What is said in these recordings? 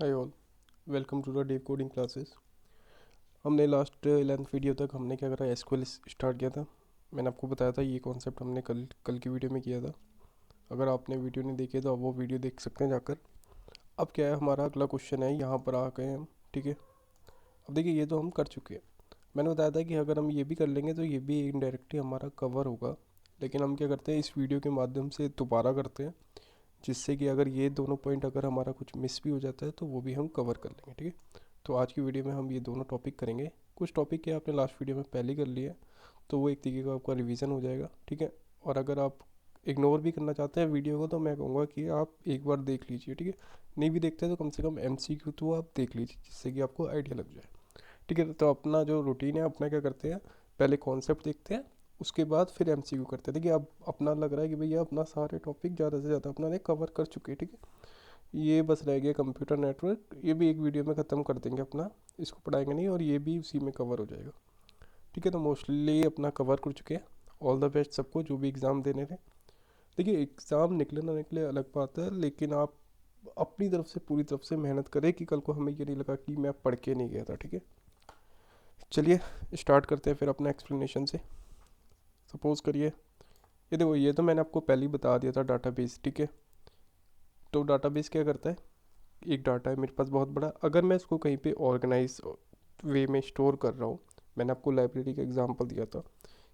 Hi all, welcome to the Dev coding classes. हमने last 11th video तक हमने क्या करा, एसक्यूएल स्टार्ट किया था। मैंने आपको बताया था ये कॉन्सेप्ट हमने कल कल की वीडियो में किया था। अगर आपने वीडियो नहीं देखी है तो आप वो वीडियो देख सकते हैं जाकर। अब क्या है, हमारा अगला क्वेश्चन है, यहाँ पर आ गए हम। ठीक है, अब देखिए ये तो हम कर चुके हैं। मैंने बताया था कि अगर हम ये भी कर लेंगे तो ये भी इनडायरेक्टली हमारा कवर होगा। लेकिन हम क्या करते हैं, इस वीडियो के माध्यम से दोबारा करते हैं, जिससे कि अगर ये दोनों पॉइंट अगर हमारा कुछ मिस भी हो जाता है तो वो भी हम कवर कर लेंगे। ठीक है, तो आज की वीडियो में हम ये दोनों टॉपिक करेंगे। कुछ टॉपिक के आपने लास्ट वीडियो में पहले कर लिया है, तो वो एक तरीके का आपका रिवीजन हो जाएगा। ठीक है, और अगर आप इग्नोर भी करना चाहते हैं वीडियो को तो मैं कहूँगा कि आप एक बार देख लीजिए। ठीक है, नहीं भी देखते तो कम से कम एमसीक्यू तो आप देख लीजिए, जिससे कि आपको आइडिया लग जाए। ठीक है, तो अपना जो रूटीन है, अपना क्या करते हैं, पहले कॉन्सेप्ट देखते हैं, उसके बाद फिर एमसीक्यू करते हैं। देखिए अब अपना लग रहा है कि भैया अपना सारे टॉपिक ज़्यादा से ज़्यादा अपना ने कवर कर चुके हैं। ठीक है, ये बस रह गया कंप्यूटर नेटवर्क, ये भी एक वीडियो में ख़त्म कर देंगे अपना, इसको पढ़ाएंगे नहीं और ये भी उसी में कवर हो जाएगा। ठीक है, तो मोस्टली अपना कवर कर चुके हैं। ऑल द बेस्ट सबको जो भी एग्ज़ाम देने थे। देखिए एग्ज़ाम निकले ना निकले अलग बात है, लेकिन आप अपनी तरफ से पूरी तरफ से मेहनत करें कि कल को हमें ये नहीं लगा कि मैं पढ़ के नहीं गया था। ठीक है, चलिए स्टार्ट करते हैं फिर अपना एक्सप्लेनेशन से। सपोज़ करिए, ये देखो, ये तो मैंने आपको पहले ही बता दिया था, डाटाबेस। ठीक है, तो डाटाबेस क्या करता है, एक डाटा है मेरे पास बहुत बड़ा, अगर मैं इसको कहीं पे ऑर्गेनाइज वे में स्टोर कर रहा हूँ। मैंने आपको लाइब्रेरी का एग्जांपल दिया था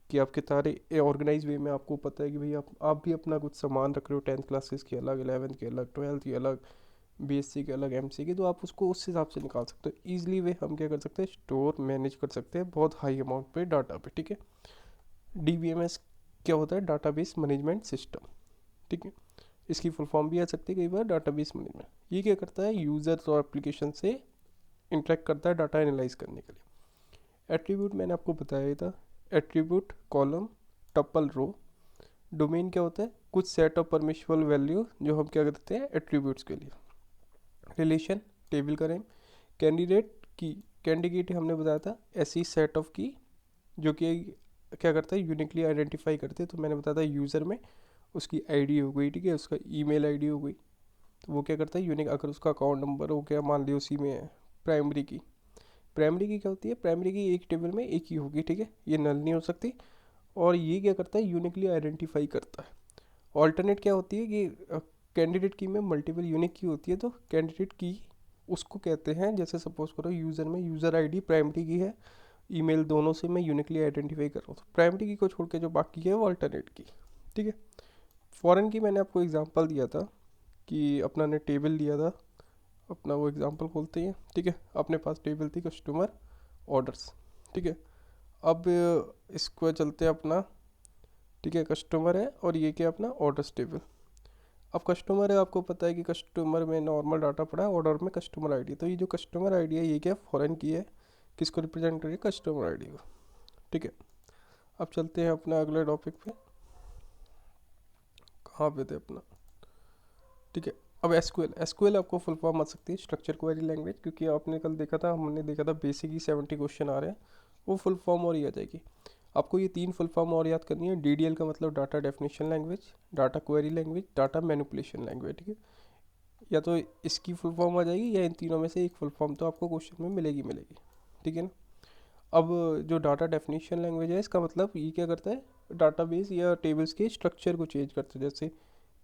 कि आपके सारे ऑर्गेनाइज वे में आपको पता है कि भाई आप भी अपना कुछ सामान रख रहे हो, 10th क्लासेस के अलग, 11th के अलग, 12th के अलग, बीएससी के अलग, एमसी के, तो आप उसको उस हिसाब से निकाल सकते हो ईजिली। वे हम क्या कर सकते हैं, स्टोर मैनेज कर सकते हैं बहुत हाई अमाउंट पे डाटा पे। ठीक है, डीबीएमएस क्या होता है, डाटाबेस मैनेजमेंट सिस्टम। ठीक है, इसकी फुल फॉर्म भी आ सकती है कई बार, डाटाबेस मैनेजमेंट। ये क्या करता है, यूज़र्स और एप्लीकेशन से इंटरेक्ट करता है डाटा एनालाइज करने के लिए। एट्रीब्यूट मैंने आपको बताया ही था, एट्रीब्यूट कॉलम, टपल रो। डोमेन क्या होता है, कुछ सेट ऑफ परमिशनल वैल्यू जो हम क्या करते हैं एट्रीब्यूट्स के लिए। रिलेशन, टेबल का नेम। कैंडिडेट की, कैंडिडेट हमने बताया था ऐसी सेट ऑफ की जो कि क्या करता है, यूनिकली आइडेंटिफाई करते हैं। तो मैंने बताया था यूज़र में उसकी आईडी हो गई। ठीक है, उसका ईमेल आईडी हो गई, तो वो क्या करता है यूनिक। अगर उसका अकाउंट नंबर हो गया, मान लिया उसी में है। प्राइमरी की, प्राइमरी की क्या होती है, प्राइमरी की एक टेबल में एक ही होगी। ठीक है, ये नल नहीं हो सकती। और ये क्या करता है, यूनिकली आइडेंटिफाई करता है। ऑल्टरनेट क्या होती है कि कैंडिडेट की में मल्टीपल यूनिक की होती है, तो कैंडिडेट की उसको कहते हैं, जैसे सपोज करो यूज़र में यूज़र आईडी प्राइमरी की है, ईमेल, दोनों से मैं यूनिकली आइडेंटिफाई कर रहा हूँ, तो प्राइमरी की को छोड़ के जो बाकी है वो अल्टरनेट की। ठीक है, फॉरेन की मैंने आपको एग्जांपल दिया था कि अपना ने टेबल लिया था, अपना वो एग्जांपल खोलते हैं। ठीक है, अपने पास टेबल थी कस्टमर ऑर्डर्स। ठीक है, अब इसको चलते हैं अपना। ठीक है, कस्टमर है और ये क्या अपना ऑर्डर्स टेबल। अब कस्टमर है, आपको पता है कि कस्टमर में नॉर्मल डाटा पड़ा है, ऑर्डर में कस्टमर आईडी। तो ये जो कस्टमर आईडी है ये क्या फॉरेन की है, किसको रिप्रेजेंट करिए, कस्टमर आईडी को। ठीक है, अब चलते हैं अपना अगले टॉपिक पे। कहाँ पे थे अपना, ठीक है। अब एसक्यूएल, एसक्यूएल आपको फुल फॉर्म आ सकती है स्ट्रक्चर क्वेरी लैंग्वेज, क्योंकि आपने कल देखा था, हमने देखा था बेसिक ही 70 क्वेश्चन आ रहे हैं, वो फुल फॉर्म और ही आ जाएगी। आपको ये 3 फुल फॉर्म और याद करनी है। डीडीएल का मतलब data definition language, data query language, data manipulation language. ठीक है, या तो इसकी फुल फॉर्म आ जाएगी या इन तीनों में से एक फुल फॉर्म तो आपको क्वेश्चन में मिलेगी मिलेगी। ठीक है ना। अब जो डाटा डेफिनेशन लैंग्वेज है, इसका मतलब ये क्या करता है, डाटाबेस या टेबल्स के स्ट्रक्चर को चेंज करते हैं, जैसे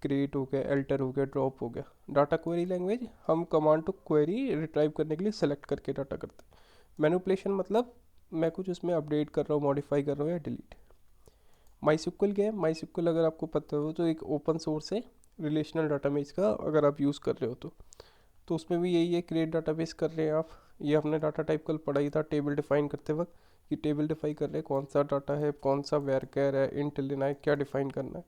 क्रिएट हो गया, एल्टर हो गया, ड्रॉप हो गया। डाटा क्वेरी लैंग्वेज, हम कमांड टू क्वेरी रिट्राइव करने के लिए सेलेक्ट करके डाटा करते हैं। मैनिपुलेशन मतलब मैं कुछ उसमें अपडेट कर रहा हूँ, मॉडिफाई कर रहा हूँ या डिलीट। माई क्या है, माई अगर आपको पता हो तो एक ओपन सोर्स है रिलेशनल डाटाबेस का, अगर आप यूज़ कर रहे हो तो उसमें भी यही है, क्रिएट डाटाबेस कर रहे हैं आप। ये अपने डाटा टाइप कल पढ़ा ही था टेबल डिफाइन करते वक्त, कि टेबल डिफाइन कर रहे हैं कौन सा डाटा है, कौन सा वेरकर है, इंट लेना है, क्या डिफाइन करना है।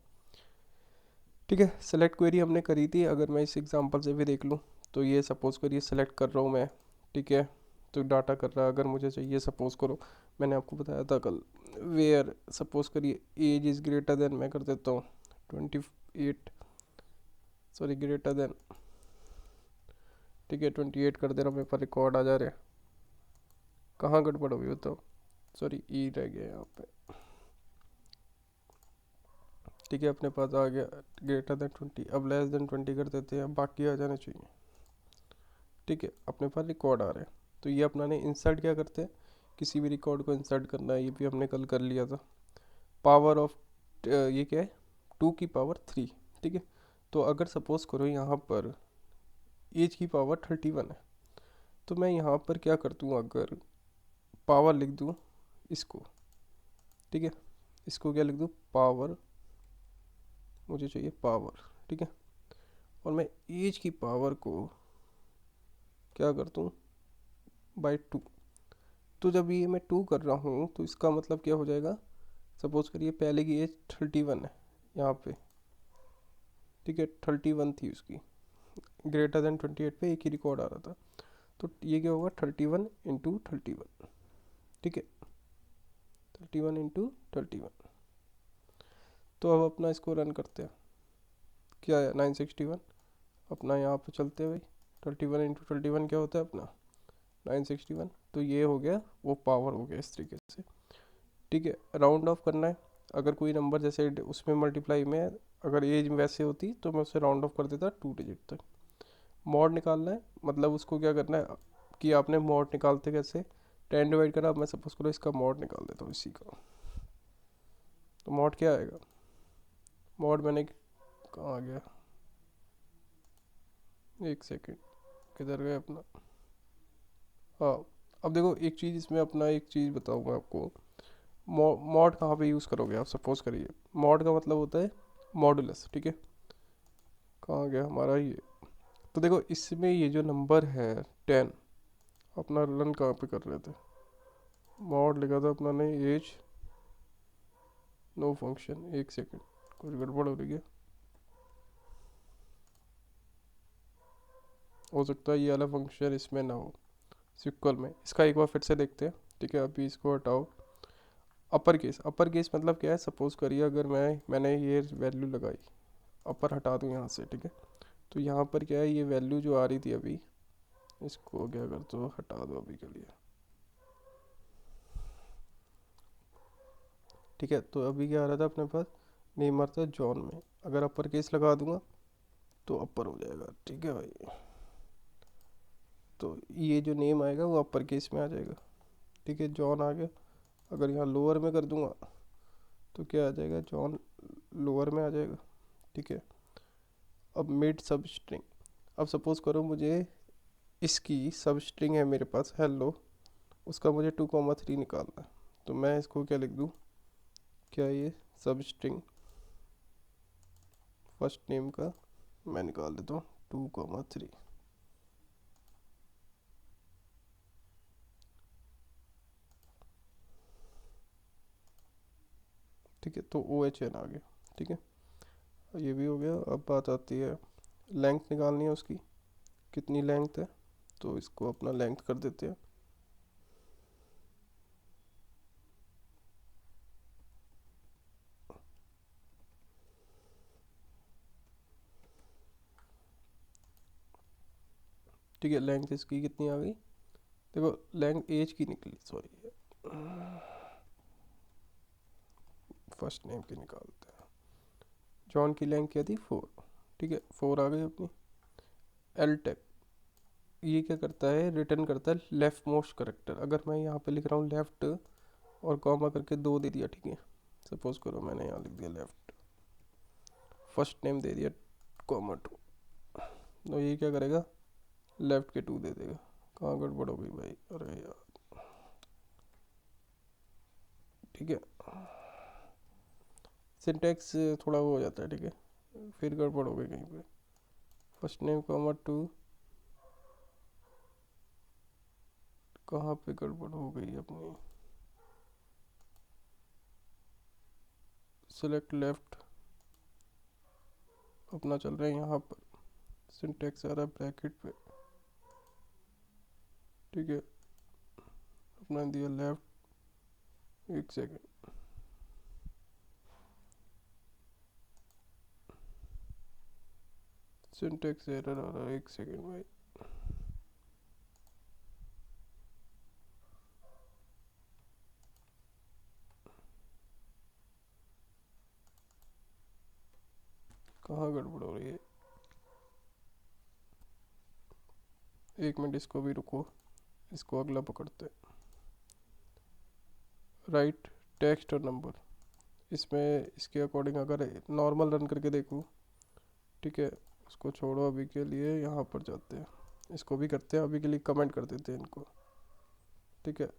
ठीक है, सेलेक्ट क्वेरी हमने करी थी, अगर मैं इस एग्जांपल से भी देख लूँ तो ये सपोज़ करिए सेलेक्ट कर रहा हूँ मैं। ठीक है, तो डाटा कर रहा है, अगर मुझे चाहिए सपोज़ करो, मैंने आपको बताया था कल, वेयर सपोज़ करिए एज इज़ ग्रेटर देन, मैं कर देता हूँ 28, सॉरी ग्रेटर देन। ठीक है, 28 कर दे रहा हूँ, मेरे पास रिकॉर्ड आ जा रहे हैं। कहाँ गड़बड़ हुई बताओ, सॉरी ई रह गया यहाँ पे। ठीक है, अपने पास आ गया ग्रेटर देन 20, अब लेस देन 20 कर देते हैं, बाकी आ जाने चाहिए। ठीक है, अपने पास रिकॉर्ड आ रहे हैं। तो ये अपना ने इंसर्ट क्या करते हैं, किसी भी रिकॉर्ड को इंसर्ट करना है, ये भी हमने कल कर लिया था। पावर ऑफ ये क्या है, 2 की पावर 3। ठीक है, तो अगर सपोज करो यहाँ पर एज की पावर 31 है, तो मैं यहाँ पर क्या कर दूँ, अगर पावर लिख दूँ इसको, ठीक है, इसको क्या लिख दूँ, पावर, मुझे चाहिए पावर, ठीक है, और मैं एज की पावर को क्या कर दूँ, बाई 2। तो जब ये मैं 2 कर रहा हूँ तो इसका मतलब क्या हो जाएगा, सपोज करिए पहले की एज 31 है यहाँ पे, ठीक है, 31 थी उसकी, >28 पे एक ही रिकॉर्ड आ रहा था, तो ये क्या होगा, 31 × 31, ठीक है, 31 × 31। तो अब अपना इसको रन करते हैं, क्या है 961, अपना यहाँ पे चलते हैं भाई, 31 × 31 क्या होता है अपना 961। तो ये हो गया, वो पावर हो गया इस तरीके से, ठीक है। राउंड ऑफ करना है, अगर कोई नंबर जैसे उसमें मल्टीप्लाई में अगर एज वैसे होती तो मैं उसे राउंड ऑफ कर देता 2 डिजिट तक। मॉड निकालना है, मतलब उसको क्या करना है कि आपने मॉड निकालते कैसे, 10 डिवाइड करा, अब मैं सपोज करो इसका मॉड निकाल देता हूँ इसी का, तो मॉड क्या आएगा, मॉड मैंने कहाँ आ गया, एक सेकेंड, किधर गया अपना, हाँ। अब देखो एक चीज़ इसमें, अपना एक चीज़ बताऊँगा आपको, मॉड कहाँ पे यूज़ करोगे आप, सपोज करिए मॉड का मतलब होता है मॉडुलस, ठीक है, कहाँ गया हमारा ये, तो देखो इसमें ये जो नंबर है 10, अपना रन कहाँ पे कर रहे थे, मॉड लिखा था अपना ने एज नो फंक्शन, एक सेकेंड, कुछ गड़बड़ हो रही है, हो सकता है ये वाला फंक्शन इसमें ना हो, सिक्वल में, इसका एक बार फिर से देखते हैं, ठीक है। अभी इसको हटाओ, अपर केस मतलब क्या है, सपोज करिए अगर मैंने ये वैल्यू लगाई, अपर हटा दूँ यहाँ से, ठीक है, तो यहाँ पर क्या है, ये वैल्यू जो आ रही थी अभी, इसको क्या कर दो, हटा दो अभी के लिए, ठीक है। तो अभी क्या आ रहा था अपने पास, नेम आ रहा था जॉन में, अगर अपर केस लगा दूंगा तो अपर हो जाएगा, ठीक है भाई, तो ये जो नेम आएगा वो अपर केस में आ जाएगा, ठीक है, जॉन आ गया। अगर यहाँ लोअर में कर दूंगा तो क्या आ जाएगा, जॉन लोअर में आ जाएगा, ठीक है। अब मिड सब स्ट्रिंग, अब सपोज करो मुझे इसकी सब स्ट्रिंग है मेरे पास हेलो, उसका मुझे 2,3 निकालना है, तो मैं इसको क्या लिख दूँ, क्या ये सब स्ट्रिंग फर्स्ट नेम का मैं निकाल देता हूँ 2,3, ठीक है, तो OHN आ गया, ठीक है, ये भी हो गया। अब बात आती है लेंथ निकालनी है उसकी, कितनी लेंथ है, तो इसको अपना लेंथ कर देते हैं, ठीक है, लेंथ इसकी कितनी आ गई, देखो लेंथ एज की निकली, सॉरी फर्स्ट नेम की निकालते हैं, जॉन की लेंथ क्या थी 4, ठीक है, 4 आ गई अपनी। एल टैग ये क्या करता है, रिटर्न करता है लेफ्ट मोस्ट करेक्टर, अगर मैं यहाँ पे लिख रहा हूँ लेफ्ट और कॉमा करके 2 दे दिया, ठीक है, सपोज करो मैंने यहाँ लिख दिया लेफ्ट, फर्स्ट नेम दे दिया कॉमा 2, तो ये क्या करेगा, लेफ्ट के 2 दे देगा, कहाँ गड़बड़ हो गई भाई, अरे यार, ठीक है, सिंटैक्स थोड़ा वो हो जाता है, ठीक है, फिर गड़बड़ हो गई कहीं पे, फर्स्ट नेम कॉमा 2, कहाँ पे गड़बड़ हो गई अपनी, सेलेक्ट लेफ्ट, अपना चल रहा है यहाँ पर, सिंटैक्स आ रहा है ब्रैकेट पे, ठीक है, अपना दिया लेफ्ट, एक सेकेंड, सिंटैक्स एरर आ रहा है, एक सेकेंड भाई, कहाँ गड़बड़ हो रही है, एक मिनट, इसको भी रुको, इसको अगला पकड़ते। राइट टेक्स्ट और नंबर, इसमें इसके अकॉर्डिंग अगर नॉर्मल रन करके देखूँ, ठीक है, उसको छोड़ो अभी के लिए, यहाँ पर जाते हैं, इसको भी करते हैं, अभी के लिए कमेंट कर देते हैं इनको, ठीक है।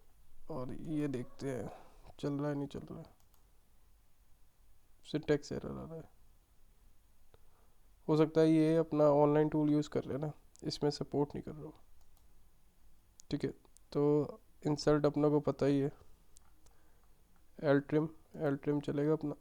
और ये देखते हैं चल रहा है नहीं चल रहा है, सिंटैक्स एरर आ रहा है। हो सकता है ये अपना ऑनलाइन टूल यूज़ कर रहे हैं ना, इसमें सपोर्ट नहीं कर रहा हूँ, ठीक है। तो इंसर्ट अपना को पता ही है, एल ट्रिम चलेगा अपना।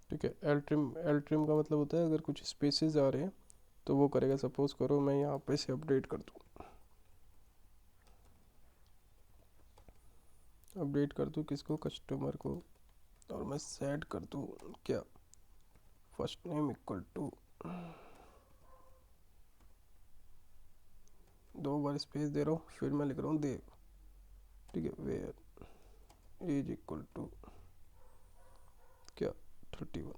ठीक है, एल ट्रिम का मतलब होता है अगर कुछ स्पेसेस आ रहे हैं तो वो करेगा। सपोज करो मैं यहाँ पे से अपडेट कर दूँ, किसको, कस्टमर को, और मैं सेट कर दूँ क्या, फर्स्ट नेम इक्वल टू, 2 बार स्पेस दे रहा हूँ, फिर मैं लिख रहा हूँ देव, ठीक है। वेयर एज इक्वल टू क्या, 31,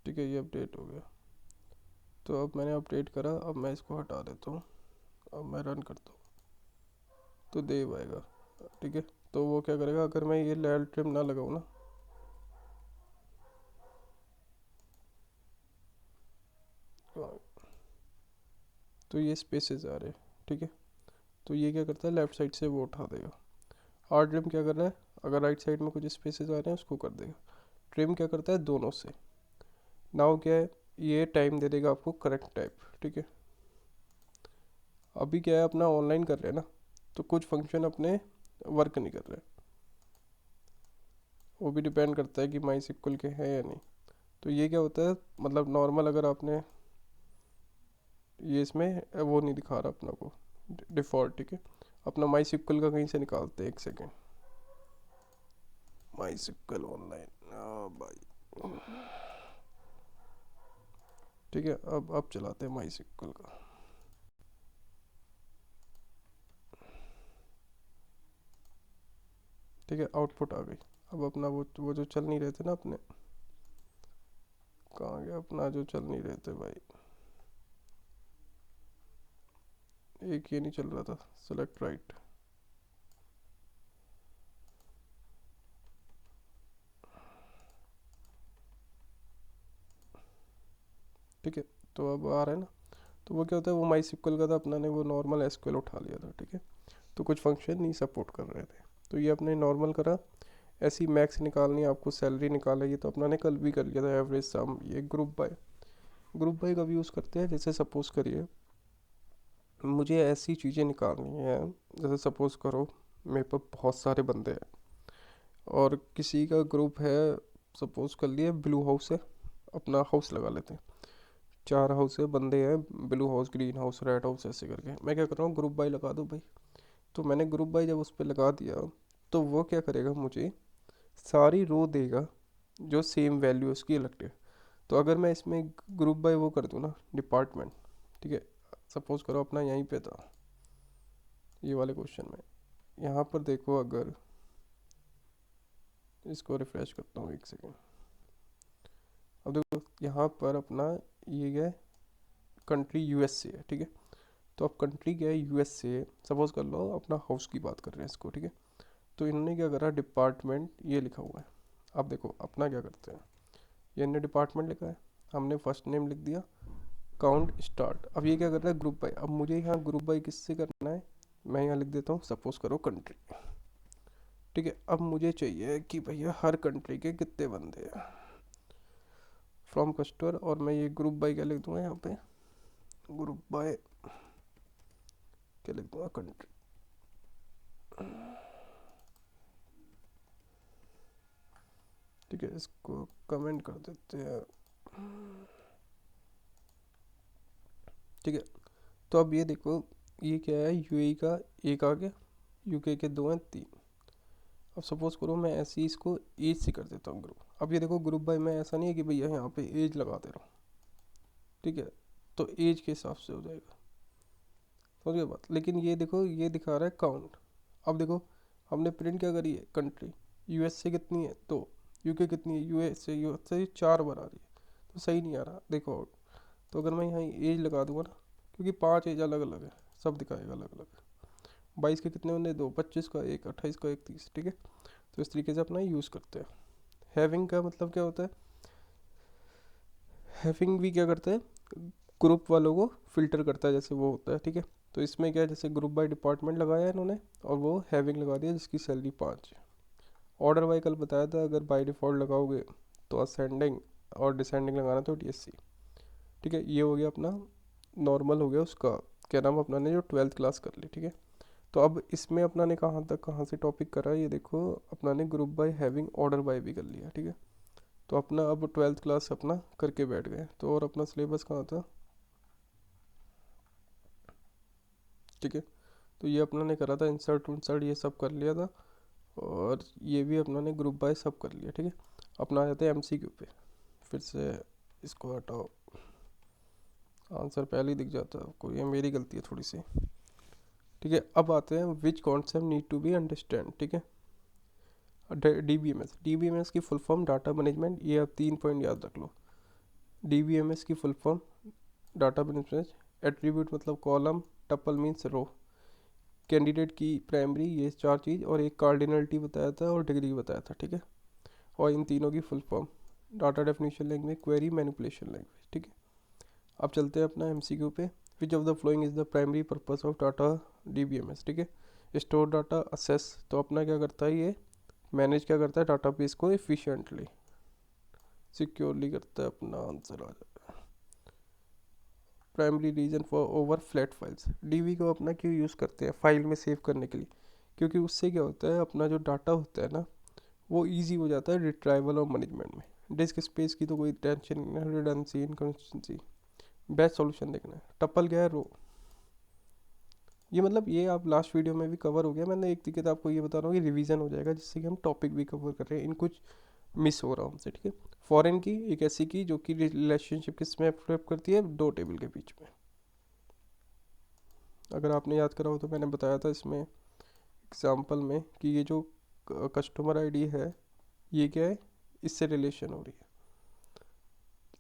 ठीक है, ये अपडेट हो गया। तो अब मैंने अपडेट करा, अब मैं इसको हटा देता हूँ, अब मैं रन करता हूँ तो देव आएगा, ठीक है। तो वो क्या करेगा, अगर मैं ये लेल ट्रिम ना लगाऊँ ना, तो ये स्पेसेस आ रहे हैं, ठीक है। तो ये क्या करता है, लेफ्ट साइड से वो उठा देगा। आर ट्रिम क्या कर रहा है, अगर राइट साइड में कुछ स्पेसेस आ रहे हैं उसको कर देगा। ट्रिम क्या करता है, दोनों से। नाउ क्या है, ये टाइम दे देगा आपको करेक्ट टाइप, ठीक है। अभी क्या है, अपना ऑनलाइन कर रहे हैं ना, तो कुछ फंक्शन अपने वर्क नहीं कर रहे, वो भी डिपेंड करता है कि माई सिक्वल के हैं या नहीं। तो ये क्या होता है, मतलब नॉर्मल अगर आपने ये इसमें वो नहीं दिखा रहा अपना को डिफ़ॉल्ट, ठीक है। अपना माई सिक्वल का कहीं से निकालते हैं, एक सेकेंड, माई सिक्वल ऑनलाइन भाई, ठीक है। अब चलाते हैं माई सिक्वल का, ठीक है, आउटपुट आ गई। अब अपना वो जो चल नहीं रहे थे ना अपने, कहाँ गया अपना जो चल नहीं रहे थे भाई, एक ये नहीं चल रहा था, सेलेक्ट राइट, ठीक है। तो अब आ रहा है ना, तो वो क्या होता है, वो माई सिक्वल का था, अपना ने वो नॉर्मल एसक्यूएल उठा लिया था, ठीक है। तो कुछ फंक्शन नहीं सपोर्ट कर रहे थे, तो ये अपने नॉर्मल करा। ऐसी मैक्स निकालनी है आपको, सैलरी निकालेगी, तो अपना ने कल भी कर लिया था एवरेज सम। ये ग्रुप बाय कब यूज़ करते हैं, जैसे सपोज़ करिए मुझे ऐसी चीज़ें निकालनी है, जैसे सपोज़ करो मेरे पास बहुत सारे बंदे हैं और किसी का ग्रुप है, सपोज़ कर लिए ब्लू हाउस है, अपना हाउस लगा लेते हैं, 4 हाउस है, बंदे हैं, blue house, green house, red house, ऐसे करके मैं क्या कर रहा हूँ, ग्रुप बाय लगा दो भाई। तो मैंने ग्रुप बाय जब उस पर लगा दिया, तो वो क्या करेगा, मुझे सारी रो देगा जो सेम वैल्यू उसकी इलेक्ट है। तो अगर मैं इसमें ग्रुप बाय वो कर दूँ ना, डिपार्टमेंट, ठीक है, सपोज करो अपना यहीं पे था ये वाले क्वेश्चन में, यहाँ पर देखो, अगर इसको रिफ्रेश करता हूँ, एक सेकेंड, अब देखो यहाँ पर अपना ये क्या है, कंट्री यूएसए है, ठीक है। तो अब कंट्री क्या है, यूएसए, सपोज कर लो अपना हाउस की बात कर रहे हैं इसको, ठीक है। तो इन्होंने क्या करा, डिपार्टमेंट ये लिखा हुआ है। अब देखो अपना क्या करते हैं, ये इन्होंने डिपार्टमेंट लिखा है, हमने फर्स्ट नेम लिख दिया, काउंट स्टार्ट। अब ये क्या कर रहा है, ग्रुप बाय। अब मुझे यहाँ ग्रुप बाय किससे करना है, मैं यहाँ लिख देता हूँ, सपोज करो कंट्री, ठीक है। अब मुझे चाहिए कि भैया हर कंट्री के कितने बंदे हैं फ्रॉम कस्टमर, और मैं ये ग्रुप बाय क्या लिख दूंगा यहाँ पे, ग्रुप बाय क्या लिख दूंगा, कंट्री, ठीक है। इसको कमेंट कर देते हैं, ठीक है। तो अब ये देखो, ये क्या है, यूएई का एक आ गया, यूके के 2 हैं, 3। अब सपोज करो मैं ऐसे ही इसको एज से कर देता हूँ ग्रुप। अब ये देखो ग्रुप बाय में ऐसा नहीं है कि भैया यहाँ पे एज लगा दे रहा हूँ, ठीक है, तो एज के हिसाब से हो जाएगा, समझ गए बात। लेकिन ये देखो ये दिखा रहा है काउंट। अब देखो हमने प्रिंट क्या करी है, कंट्री यूएसए कितनी है 2, यूके कितनी है, यूएसए 4 बार आ रही है, तो सही नहीं आ रहा, देखो आउट। तो अगर मैं यहाँ एज लगा दूंगा ना, क्योंकि 5 एज अलग अलग है, सब दिखाएगा अलग अलग। 22 के कितने होने, 2, 25 का 1, 28 का 1, 30, ठीक है। तो इस तरीके से अपना यूज़ करते हैं। हैविंग का मतलब क्या होता है, हैविंग भी क्या करता है, ग्रुप वालों को फिल्टर करता है, जैसे वो होता है, ठीक है। तो इसमें क्या है, जैसे ग्रुप बाय डिपार्टमेंट लगाया इन्होंने और वो हैविंग लगा दिया जिसकी सैलरी 5। ऑर्डर बाय कल बताया था, अगर बाय डिफ़ॉल्ट लगाओगे तो असेंडिंग और डिसेंडिंग लगाना तो डीएससी, ठीक है। ये हो गया अपना नॉर्मल हो गया उसका, क्या नाम अपना ने जो 12th क्लास कर ली, ठीक है। तो अब इसमें अपना ने कहाँ से टॉपिक करा, ये देखो अपना ने group by having order by भी कर लिया, ठीक है। तो अपना अब 12th क्लास अपना करके बैठ गए। तो और अपना सिलेबस कहाँ था, ठीक है। तो ये अपना ने करा था इंसर्ट उनसर्ट ये सब कर लिया था, और ये भी अपना ने ग्रुप बाय सब कर लिया, ठीक है। अपना आ जाते हैं एमसीक्यू पे। फिर से इसको हटाओ, आंसर पहले ही दिख जाता है आपको, ये मेरी गलती है थोड़ी सी, ठीक है। अब आते हैं which concept need to be understand, ठीक है। डीबीएमएस की फुल फॉर्म डाटा मैनेजमेंट, ये आप 3 पॉइंट याद रख लो। डीबीएमएस की full form data management, attribute मतलब column, tuple means row, candidate की प्राइमरी, ये 4 चीज़, और एक कार्डिनलिटी बताया था और डिग्री बताया था, ठीक है। और इन तीनों की full form data definition language, query manipulation language, ठीक है। अब चलते हैं अपना एमसीक्यू पे। विच of the following is the primary purpose of data DBMS, ठीक है। स्टोर डाटा, असेस, तो अपना क्या करता है ये, मैनेज क्या करता है डाटाबेस को एफिशिएंटली, सिक्योरली करता है, अपना आंसर आ जाएगा। Primary reason for over flat files, DB को अपना क्यों यूज़ करते हैं, फाइल में सेव करने के लिए, क्योंकि उससे क्या होता है अपना जो डाटा होता है ना, वो इजी हो जाता है रिट्राइवल और मैनेजमेंट में। डिस्क स्पेस की तो कोई टेंशन नहीं है, रिडंडेंसी, इनकंसिस्टेंसी, बेस्ट सॉल्यूशन देखना है। टपल क्या है, रो, ये मतलब ये आप लास्ट वीडियो में भी कवर हो गया, मैंने एक तरीके से आपको ये बता रहा हूँ कि रिवीजन हो जाएगा, जिससे कि हम टॉपिक भी कवर कर रहे हैं, इन कुछ मिस हो रहा हूँ हमसे, ठीक है। फॉरेन की एक ऐसी की जो कि रिलेशनशिप किस में फ्लिप करती है, 2 टेबल के बीच में। अगर आपने याद करा हो तो मैंने बताया था इसमें एग्जाम्पल में कि ये जो कस्टमर आईडी है, ये क्या है, इससे रिलेशन हो रही है,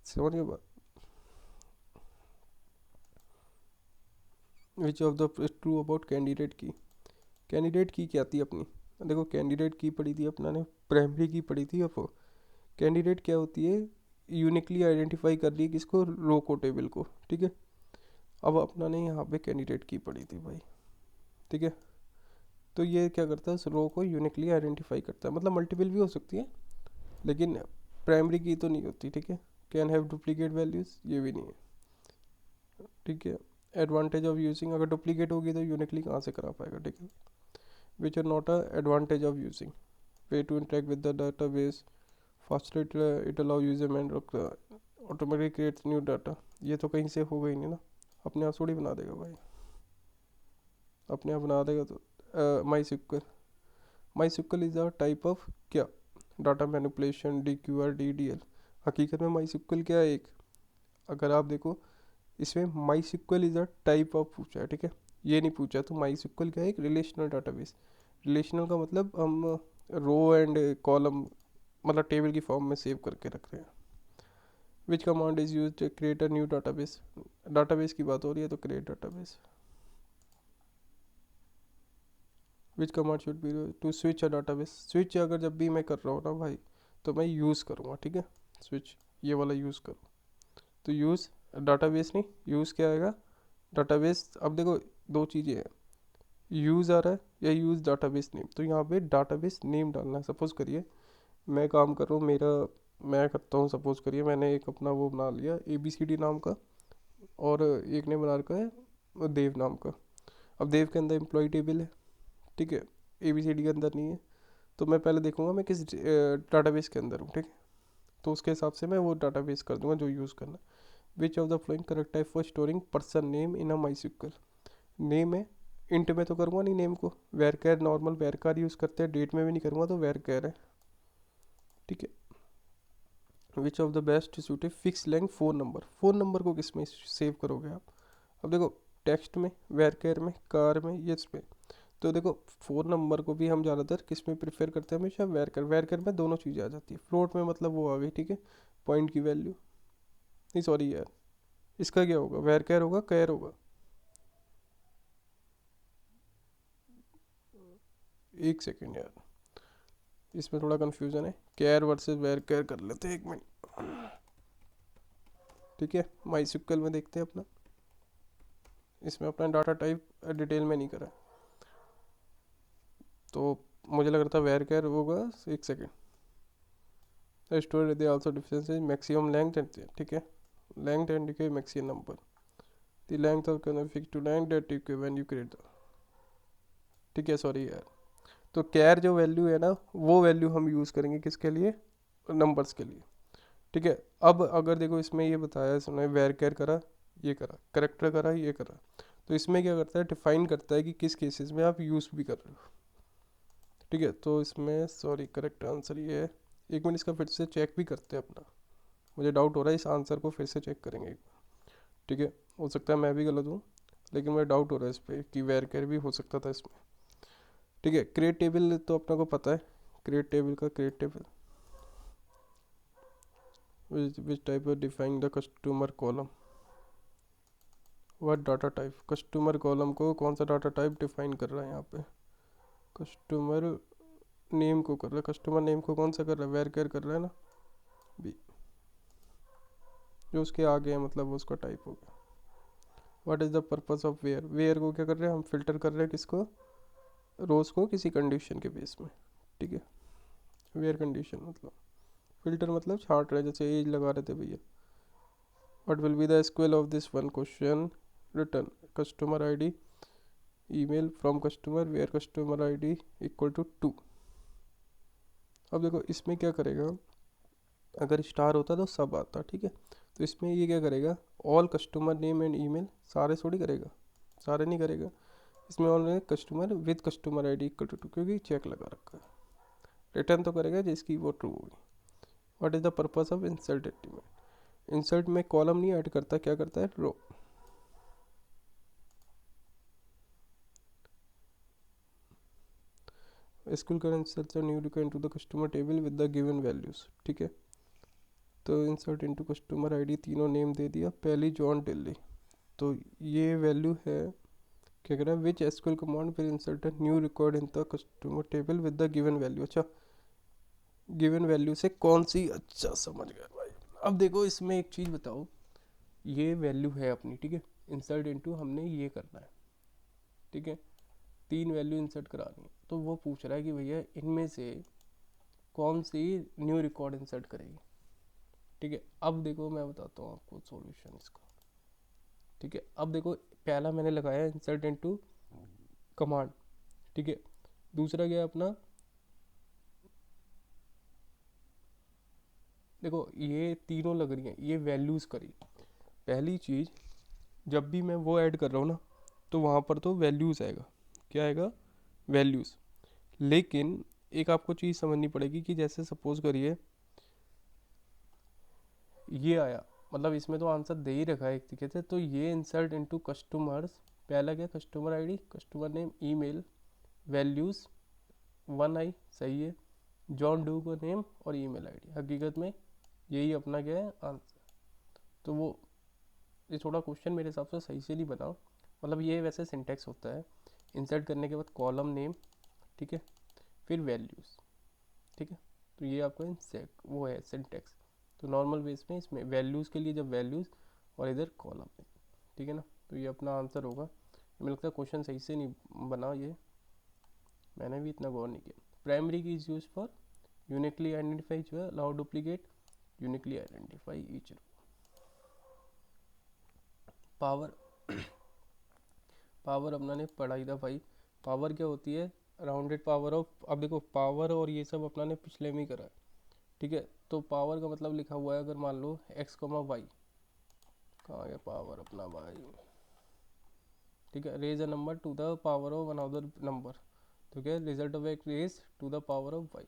समझ गए बात। विच of the true about candidate की, कैंडिडेट की क्या थी अपनी, देखो कैंडिडेट की पढ़ी थी अपना ने, प्राइमरी की पढ़ी थी। अब कैंडिडेट क्या होती है, यूनिकली आइडेंटिफाई कर रही है किसको, रो को, टेबल को, ठीक है। अब अपना ने यहाँ पे कैंडिडेट की पढ़ी थी भाई, ठीक है। तो ये क्या करता है, उस रो को यूनिकली आइडेंटिफाई करता है, मतलब मल्टीपल भी हो सकती है लेकिन प्राइमरी की तो नहीं होती, ठीक है। कैन हैव डुप्लीकेट वैल्यूज़, ये भी नहीं है, ठीक है। एडवांटेज ऑफ यूजिंग, अगर डुप्लीकेट होगी तो यूनिकली कहाँ से करा पाएगा, ठीक है। Which are not a advantage of using, way to interact with the database faster, it allow user man automatic creates new data, ये तो कहीं से होगा ही नहीं ना, अपने आप थोड़ी बना देगा भाई, अपने आप बना देगा तो। MySQL, MySQL is a type of क्या, data manipulation, D Q R, D D L. हकीकत में माई सिक्वल क्या है, एक, अगर आप देखो इसमें MySQL is a type of पूछा है, ठीक है। ये नहीं पूछा, तो माई सिक्वल क्या है, एक रिलेशनल डाटाबेस। रिलेशनल का मतलब हम रो एंड कॉलम मतलब टेबल की फॉर्म में सेव करके रख रहे हैं। Which command is use to create a new database, database की बात हो रही है तो create database. Which command should be to switch a database, switch अगर जब भी मैं कर रहा हूँ ना भाई तो मैं यूज़ करूँगा, ठीक है। स्विच ये वाला यूज़ करूँ, तो यूज़ डाटाबेस नहीं, यूज़ क्या आएगा, डाटाबेस। अब देखो 2 चीज़ें हैं, यूज़ आ रहा है या यूज़ डाटाबेस नेम, तो यहाँ पे डाटाबेस नेम डालना है। सपोज़ करिए मैं काम कर रहा हूँ, मेरा मैं करता हूँ, सपोज़ करिए मैंने एक अपना वो बना लिया ABCD नाम का, और एक ने बना रखा है देव नाम का। अब देव के अंदर एम्प्लॉय टेबल है, ठीक है, ABCD के अंदर नहीं है। तो मैं पहले देखूंगा मैं किस डाटाबेस के अंदर हूँ, ठीक है। तो उसके हिसाब से मैं वो डाटाबेस कर दूंगा जो यूज़ करना। Which of the following correct type for storing person name in a MySQL, name है, इंट में तो करूँगा नहीं नेम को, varchar normal varchar use करते हैं, डेट में भी नहीं करूँगा तो वेर कैर है, ठीक है। विच of the best suited fix length phone number को किस में सेव करोगे आप? अब देखो, टेक्स्ट में, वेरकेर में, कार में, ये इसमें। तो देखो, फ़ोन नंबर को भी हम ज़्यादातर किस में प्रेफर करते हैं? हमेशा वेरकेर में दोनों चीज़ें आ जाती है। फ्लोट में मतलब वो आ गई, ठीक है, पॉइंट की वैल्यू। नहीं सॉरी यार, इसका क्या होगा? वेरकेर होगा, कैर होगा? एक सेकेंड यार, इसमें थोड़ा कन्फ्यूज़न है। कैर वर्सेस वेरकेर कर लेते हैं, एक मिनट। ठीक है, माई में देखते हैं अपना। इसमें अपना डाटा टाइप डिटेल में नहीं करा, तो मुझे लग रहा था वेर कैर होगा। एक second. Store they also difference is maximum length and, ठीक है, लेंथ एंड के maximum number the length of can fix to length that you when you create the, ठीक है, सॉरी यार। तो कैर जो वैल्यू है ना, वो वैल्यू हम यूज़ करेंगे किसके लिए? नंबर्स के लिए, ठीक है। अब अगर देखो, इसमें ये बताया, इसने वेर कैर करा, ये करा, करेक्टर करा, ये करा, तो इसमें क्या करता है? डिफाइन करता है कि किस केसेस में आप यूज़ भी कर रहे हो, ठीक है। तो इसमें सॉरी, करेक्ट आंसर ये है। एक मिनट, इसका फिर से चेक भी करते हैं अपना। मुझे डाउट हो रहा है, इस आंसर को फिर से चेक करेंगे एक बार, ठीक है। हो सकता है मैं भी गलत हूँ, लेकिन मुझे डाउट हो रहा है इस पर कि वेर कैर भी हो सकता था इसमें, ठीक है। क्रिएट टेबल तो अपना को पता है, क्रिएट टेबल का create table which type of define the customer column, what data type. Customer column को कौन सा डाटा टाइप डिफाइन कर रहा है यहाँ पे? कस्टमर नेम को कर रहा है, कस्टमर नेम को कौन सा कर रहा है? वेर कैर कर रहा है ना, बी, जो उसके आगे है, मतलब वो उसका टाइप हो गया। What is the purpose of where, where को क्या कर रहे हैं हम? फिल्टर कर रहे हैं किसको? रोज़ को किसी कंडीशन के बेस में, ठीक है। वेयर कंडीशन मतलब फिल्टर, मतलब छाट रहे हैं, जैसे एज लगा रहे थे भैया। What will be the SQL of this one question? Return customer ID email from customer where customer ID equal to 2। अब देखो, इसमें क्या करेगा? अगर स्टार होता तो सब आता, ठीक है। तो इसमें ये क्या करेगा? All customer name and email, सारे थोड़ी करेगा, सारे नहीं करेगा। इसमें all customer with customer ID equal to 2, क्योंकि चेक लगा रखा है। रिटर्न तो करेगा जिसकी वो ट्रू होगी। What is the purpose of insert element? Insert में कॉलम नहीं ऐड करता, क्या करता है? रो। स्कूल कर insert new record into the customer table with the given values, ठीक है। तो इंसर्ट इनटू कस्टमर आईडी, तीनों नेम दे दिया। पहली जॉन दिल्ली, तो ये वैल्यू है, क्या कह रहा है? Which SQL command will insert a new record in the customer table with the given value. अच्छा, गिवन वैल्यू से कौन सी? अच्छा, समझ गया भाई। अब देखो, इसमें एक चीज़ बताओ, ये वैल्यू है अपनी, ठीक है, इंसर्ट इनटू हमने ये करना है, ठीक है, तीन वैल्यू इंसर्ट करानी है। तो वो पूछ रहा है कि भैया इनमें से कौन सी न्यू रिकॉर्ड इंसर्ट करेगी, ठीक है। अब देखो, मैं बताता हूँ आपको सॉल्यूशन इसका, ठीक है। अब देखो, पहला मैंने लगाया इंसर्ट इनटू कमांड, ठीक है। दूसरा क्या है अपना? देखो, ये तीनों लग रही हैं, ये वैल्यूज़ करी। पहली चीज़, जब भी मैं वो ऐड कर रहा हूँ ना, तो वहाँ पर तो वैल्यूज़ आएगा। क्या आएगा? वैल्यूज़। लेकिन एक आपको चीज़ समझनी पड़ेगी कि जैसे सपोज करिए ये आया, मतलब इसमें तो आंसर दे ही रखा है एक तरीके से। तो ये इंसर्ट इनटू कस्टमर्स, पहला क्या? Customer ID, customer name, email, values, one I, सही है, जॉन डू का नेम और ईमेल आईडी। हकीकत में यही अपना क्या है? आंसर। तो वो, ये थोड़ा क्वेश्चन मेरे हिसाब से सही से नहीं बना, मतलब ये वैसे सिंटेक्स होता है, इंसर्ट करने के बाद कॉलम नेम, ठीक है, फिर वैल्यूज़, ठीक है। तो ये आपका इंसेक्ट वो है सिंटेक्स। तो नॉर्मल बेस में इसमें वैल्यूज़ के लिए जब वैल्यूज़ और इधर कॉलम में, ठीक है ना। तो ये अपना आंसर होगा। मुझे लगता है क्वेश्चन सही से नहीं बना ये, मैंने भी इतना गौर नहीं किया। प्राइमरी की is use for uniquely identify जो है, allow duplicate, uniquely identify each. Power, power अपना ने पढ़ा ही था भाई। पावर क्या होती है? राउंडेड पावर ऑफ, अब देखो पावर और ये सब अपना ने पिछले में ही करा है, ठीक है। तो पावर का मतलब लिखा हुआ है, अगर मान लो एक्स कमा वाई, कहाँ गया पावर अपना भाई, ठीक है। Raise a number to the power of another number, तो क्या result of X raise to the power of Y.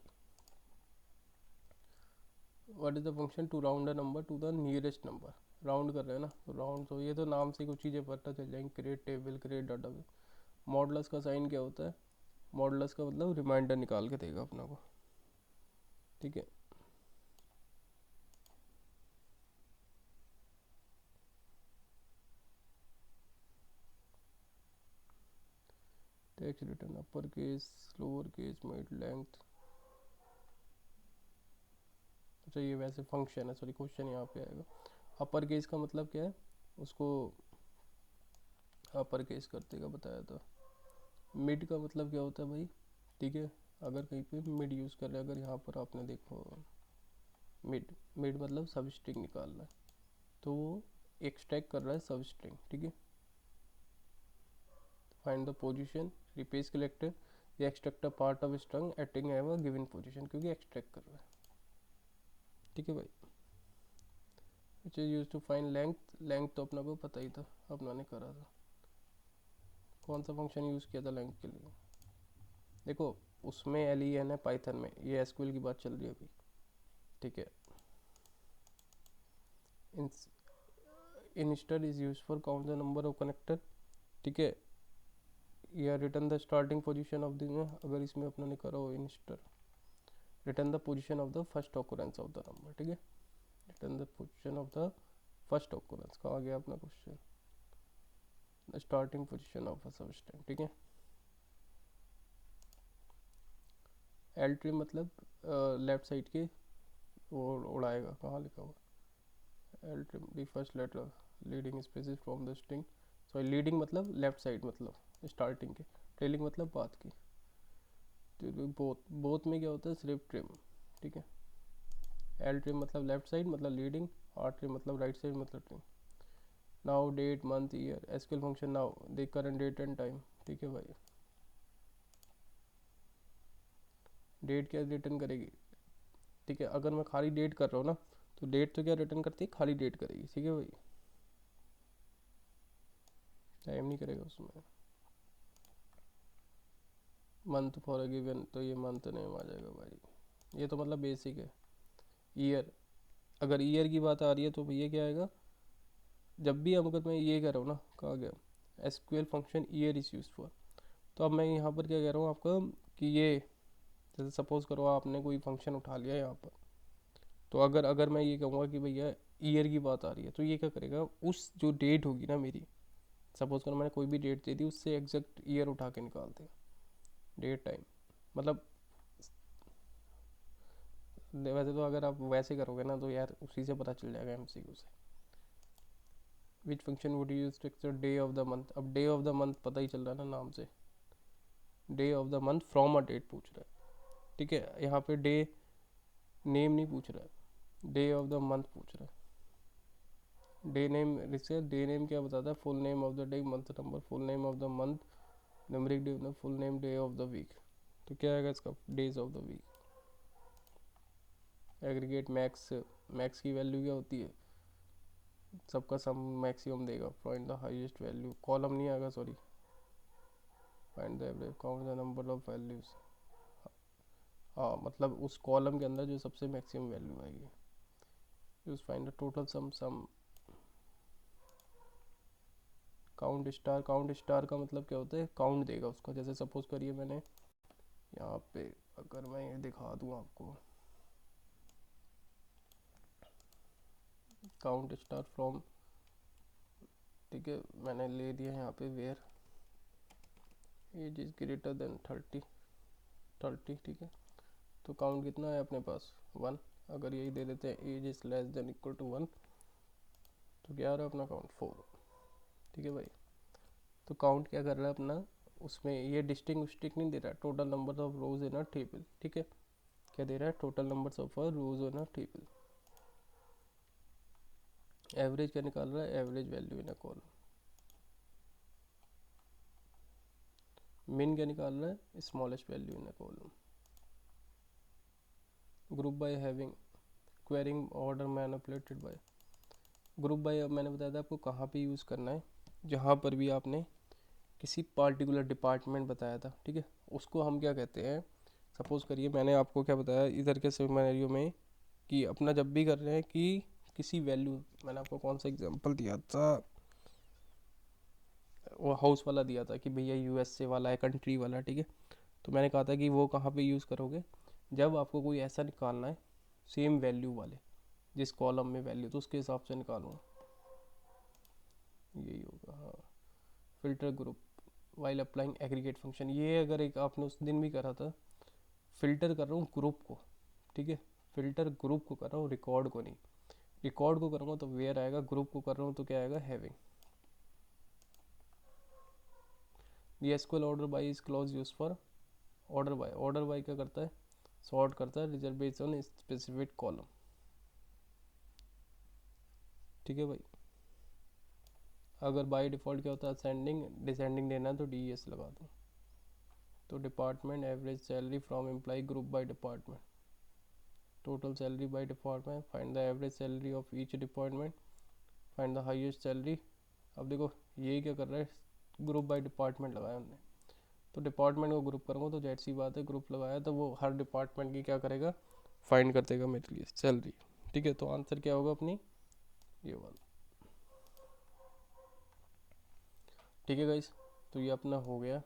What is the function to round a number to the nearest number, round कर रहे हैं ना तो round, तो ये तो नाम से कुछ चीज़ें पता चल जाएंगी, create table, create database. Modulus का साइन क्या होता है? मॉडुलस का मतलब रिमाइंडर निकाल के देगा अपना को, ठीक है। Text return upper case, lower case, mid, length. अच्छा ये वैसे फंक्शन है, सॉरी क्वेश्चन यहाँ पे आएगा। अपर केस का मतलब क्या है, उसको अपर केस करते का बताया था। मिड का मतलब क्या होता है भाई, ठीक है, अगर कहीं पे मिड यूज़ कर रहे हैं, अगर यहाँ पर आपने देखो मिड, मिड मतलब सब स्ट्रिंग निकालना है, तो वो एक्सट्रैक्ट कर रहा है सब स्ट्रिंग, ठीक है। Find the position, replace character, ये extract a part of string acting as a given position, क्योंकि एक्सट्रैक्ट कर रहा है, ठीक है भाई। Which is use to find length, length तो अपना को पता ही था, अपना ने करा था। कौन सा फंक्शन यूज़ किया था लेंथ के लिए? देखो उसमें LEN है पाइथन में, ये SQL की बात चल रही है अभी, ठीक है। INSTR is use for count the number of character, ठीक है। या return the starting position of the, अगर इसमें अपना ने करा हो INSTR, return the position of the first occurrence of the number, ठीक है। Return the position of the first occurrence, कहाँ गया अपना question, the starting position of a substring, ठीक है। एल ट्री मतलब लेफ्ट साइड के वो उड़ाएगा, कहाँ लिखा हुआ L trim, the first letter leading spaces from the string, sorry leading मतलब लेफ्ट साइड, मतलब स्टार्टिंग के, ट्रेलिंग मतलब बाद की, तो बोथ, बोथ में क्या होता है सिर्फ ट्रिम, ठीक है। एल ट्रिम मतलब लेफ्ट साइड मतलब लीडिंग, आर ट्रिम मतलब राइट साइड मतलब trim. Now date month year, SQL function now the current date and time, ठीक है भाई। डेट क्या रिटर्न करेगी, ठीक है, अगर मैं खाली डेट कर रहा हूँ ना, तो डेट तो क्या रिटर्न करती है, खाली डेट करेगी, ठीक है भाई, टाइम नहीं करेगा उसमें। मंथ फॉर अ गिवन, तो ये मंथ नेम आ जाएगा भाई, ये तो मतलब बेसिक है। ईयर, अगर ईयर की बात आ रही है तो भैया क्या आएगा, जब भी हम, अगर मैं ये कह रहा हूँ ना, कहा गया SQL function year is use for, तो अब मैं यहाँ पर क्या कह रहा हूँ आपका, कि ये जैसे सपोज करो आपने कोई फंक्शन उठा लिया यहाँ पर, तो अगर अगर मैं ये कहूँगा कि भैया ईयर की बात आ रही है, तो ये क्या करेगा, उस जो डेट होगी ना मेरी, सपोज करो मैंने कोई भी डेट दे दी, उससे एग्जैक्ट ईयर उठा के निकाल देगा, डेट टाइम मतलब। वैसे तो अगर आप वैसे करोगे ना तो यार उसी से पता चल जाएगा MCQ से। Which function would use to extract day of the month, अब डे ऑफ द मंथ पता ही चल रहा है ना नाम से, day of the month from a date पूछ रहा है, ठीक है। यहाँ पे डे नेम नहीं पूछ रहा है, डे ऑफ द मंथ पूछ रहा है। डे नेम, इससे डे नेम क्या बताता है, full name of the day, month number, full name of the month, numeric day, full name, day of the week, तो क्या आएगा इसका, days of the week. Aggregate max, max की value क्या होती है, सबका सम मैक्सिमम देगा, find the highest value, column नहीं आएगा sorry, find the average, count the number of values, हाँ मतलब उस कॉलम के अंदर जो सबसे मैक्सिमम वैल्यू आएगी। Use find the total sum, count star, count star का मतलब क्या होता है, काउंट देगा उसका, जैसे सपोज करिए मैंने यहाँ पे, अगर मैं ये दिखा दूँ आपको, काउंट स्टार फ्रॉम, ठीक है, मैंने ले लिया यहाँ पे where age is greater than 30, ठीक है, तो काउंट कितना है अपने पास 1, अगर यही दे देते हैं age is less than equal to 1, तो क्या आ रहा है अपना काउंट 4, ठीक है भाई। तो काउंट क्या कर रहा है अपना, उसमें ये डिस्टिंग नहीं दे रहा है, total number of rose in a table, ठीक है, क्या दे रहा है, total number of rose in a table. Average क्या निकाल रहा है, average value in a column. मिन क्या निकाल रहा है, smallest value in a column. Group by having, quarrying order manipulated bye, group by अब मैंने बताया था आपको कहाँ पे यूज़ करना है, जहाँ पर भी आपने किसी पार्टिकुलर डिपार्टमेंट बताया था, ठीक है, उसको हम क्या कहते हैं, सपोज करिए मैंने आपको क्या बताया, इधर के सिनेरियो में कि अपना जब भी कर रहे हैं कि किसी वैल्यू, मैंने आपको कौन सा एग्जांपल दिया था, वो हाउस वाला दिया था कि भैया यूएसए वाला है, कंट्री वाला, ठीक है। तो मैंने कहा था कि वो कहाँ पे यूज़ करोगे, जब आपको कोई ऐसा निकालना है सेम वैल्यू वाले, जिस कॉलम में वैल्यू, तो उसके हिसाब से निकालूंगा, यही होगा। हाँ, filter group while applying aggregate function, ये अगर एक आपने उस दिन भी करा था, फिल्टर कर रहा हूँ ग्रुप को, ठीक है, फिल्टर ग्रुप को कर रहा हूँ, रिकॉर्ड को नहीं। रिकॉर्ड को करूँगा तो वेयर आएगा, ग्रुप को कर रहा हूँ तो क्या आएगा, having. The SQL order by is clause use for order by. Order by क्या करता है, सॉर्ट करता है result based on specific column, ठीक है भाई। अगर बाय डिफ़ॉल्ट क्या होता है, असेंडिंग डिसेंडिंग देना है तो डी एस लगा दूँ। तो department average salary from employ group by department, total salary by department, find the average salary of each department, find the highest salary. अब देखो ये क्या कर रहा है, ग्रुप बाय डिपार्टमेंट लगाया हमने, तो डिपार्टमेंट को ग्रुप करूँगा तो जाहिर सी बात है, ग्रुप लगाया तो वो हर डिपार्टमेंट की क्या करेगा, फाइंड कर देगा मेरे लिए सैलरी, ठीक है। तो आंसर क्या होगा अपनी, ये वाला, ठीक है गाइस। तो ये अपना हो गया।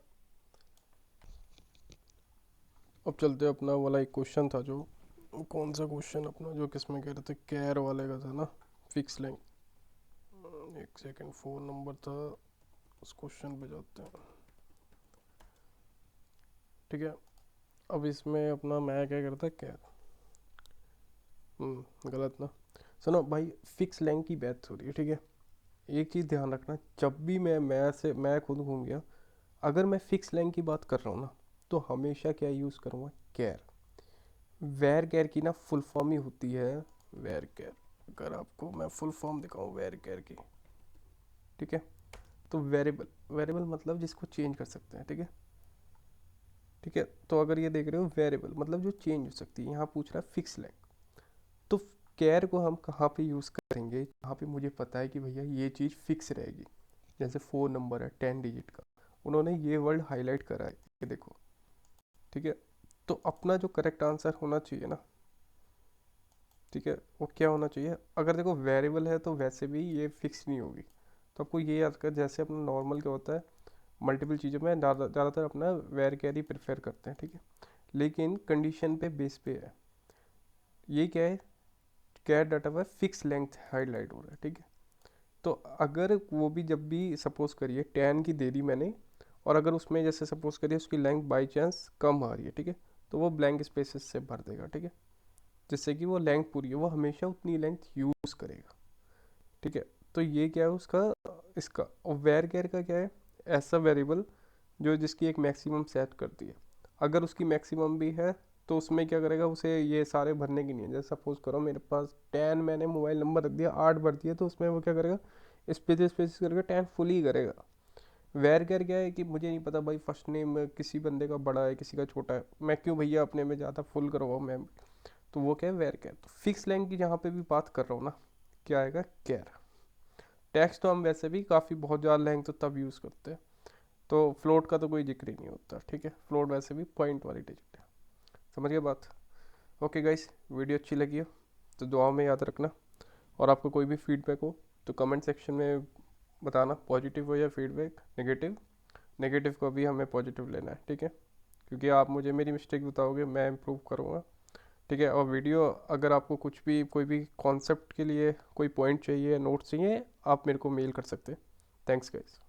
अब चलते अपना वाला एक क्वेश्चन था, जो कौन सा क्वेश्चन अपना, जो किसमें कह रहे थे, कैर वाले का था ना, फिक्स लेंथ। एक सेकंड, 4 नंबर था, उस क्वेश्चन पे जाते हैं, ठीक है। अब इसमें अपना मैं क्या करता, कैर, गलत ना, सुनो भाई, फिक्स लेंथ की बात हो रही है, ठीक है। एक चीज़ ध्यान रखना, जब भी मैं खुद घूम गया, अगर मैं फिक्स लेंथ की बात कर रहा हूँ ना, तो हमेशा क्या यूज़ करूँगा, कैर। वेर कैर की ना फुल फॉर्म ही होती है वेर कैर। अगर आपको मैं फुल फॉर्म दिखाऊँ वेर कैर की, ठीक है, तो वेरिएबल, वेरिएबल मतलब जिसको चेंज कर सकते हैं, ठीक है, ठीक है। तो अगर ये देख रहे हो वेरिएबल मतलब जो चेंज हो सकती है, यहाँ पूछ रहा है फिक्स लेंथ, तो कैर को हम कहाँ पे यूज़ करेंगे, जहाँ पे मुझे पता है कि भैया ये चीज़ फिक्स रहेगी। जैसे 4 नंबर है 10 डिजिट का, उन्होंने ये वर्ड हाईलाइट करा है, ये देखो, ठीक है। तो अपना जो करेक्ट आंसर होना चाहिए ना, ठीक है, वो क्या होना चाहिए, अगर देखो वेरिएबल है तो वैसे भी ये फिक्स नहीं होगी। तो आपको ये याद कर, जैसे अपना नॉर्मल क्या होता है, मल्टीपल चीज़ों में ज़्यादातर अपना वेर कैरी प्रेफर करते हैं, ठीक है। लेकिन कंडीशन पे बेस पे है, ये क्या है, कैर डाटा पर फिक्स लेंथ हाईलाइट हो रहा है, ठीक है। तो अगर वो भी जब भी सपोज करिए 10 की दे दी मैंने, और अगर उसमें जैसे सपोज करिए उसकी लेंथ बाई चांस कम आ रही है, ठीक है, तो वो ब्लैंक स्पेसेस से भर देगा, ठीक है, जिससे कि वो लेंथ पूरी है, वो हमेशा उतनी लेंथ यूज़ करेगा, ठीक है। तो ये क्या है उसका, इसका। और वेर केयर का क्या है, ऐसा वेरिएबल जो जिसकी एक मैक्सिमम सेट करती है, अगर उसकी मैक्सिमम भी है तो उसमें क्या करेगा, उसे ये सारे भरने की नहीं है। जैसे सपोज करो मेरे पास 10, मैंने मोबाइल नंबर रख दिया, 8 भर दिया, तो उसमें वो क्या करेगा, स्पेस स्पेस करके 10 फुल ही करेगा। वेर केयर क्या है कि मुझे नहीं पता भाई फर्स्ट नेम किसी बंदे का बड़ा है किसी का छोटा है, मैं क्यों भैया अपने में ज़्यादा फुल करवाऊँ मैं, तो वो क्या है वेर केयर। तो फिक्स लेंथ की जहाँ पे भी बात कर रहा हूँ ना, क्या आएगा, केयर। टेक्स्ट तो हम वैसे भी काफ़ी बहुत ज़्यादा लेंथ तो तब यूज़ करते हैं, तो फ्लोट का तो कोई जिक्र ही नहीं होता, ठीक है। फ्लोट वैसे भी पॉइंट वाली डिजिट है, समझ गए बात। ओके गाइस, वीडियो अच्छी लगी हो तो दुआ में याद रखना, और आपको कोई भी फीडबैक हो तो कमेंट सेक्शन में बताना, पॉजिटिव हो या फीडबैक नेगेटिव। नेगेटिव को भी हमें पॉजिटिव लेना है, ठीक है, क्योंकि आप मुझे मेरी मिस्टेक बताओगे, मैं इम्प्रूव करूँगा, ठीक है। और वीडियो अगर आपको कुछ भी कोई भी कॉन्सेप्ट के लिए कोई पॉइंट चाहिए, नोट्स चाहिए, आप मेरे को मेल कर सकते हैं। Thanks guys.